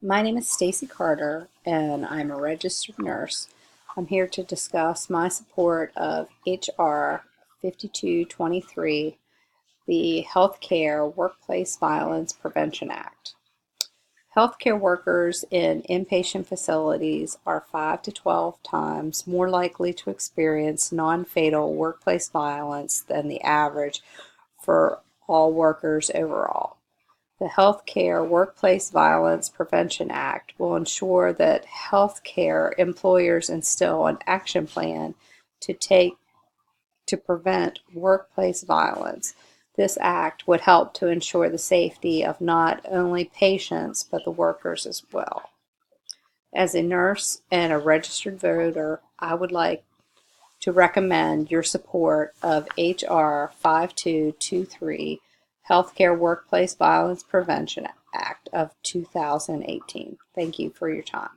My name is Stacy Carter, and I'm a registered nurse. I'm here to discuss my support of H.R. 5223, the Healthcare Workplace Violence Prevention Act. Healthcare workers in inpatient facilities are 5 to 12 times more likely to experience non-fatal workplace violence than the average for all workers overall. The Healthcare Workplace Violence Prevention Act will ensure that healthcare employers instill an action plan to prevent workplace violence. This act would help to ensure the safety of not only patients but the workers as well. As a nurse and a registered voter, I would like to recommend your support of H.R. 5223, Healthcare Workplace Violence Prevention Act of 2018. Thank you for your time.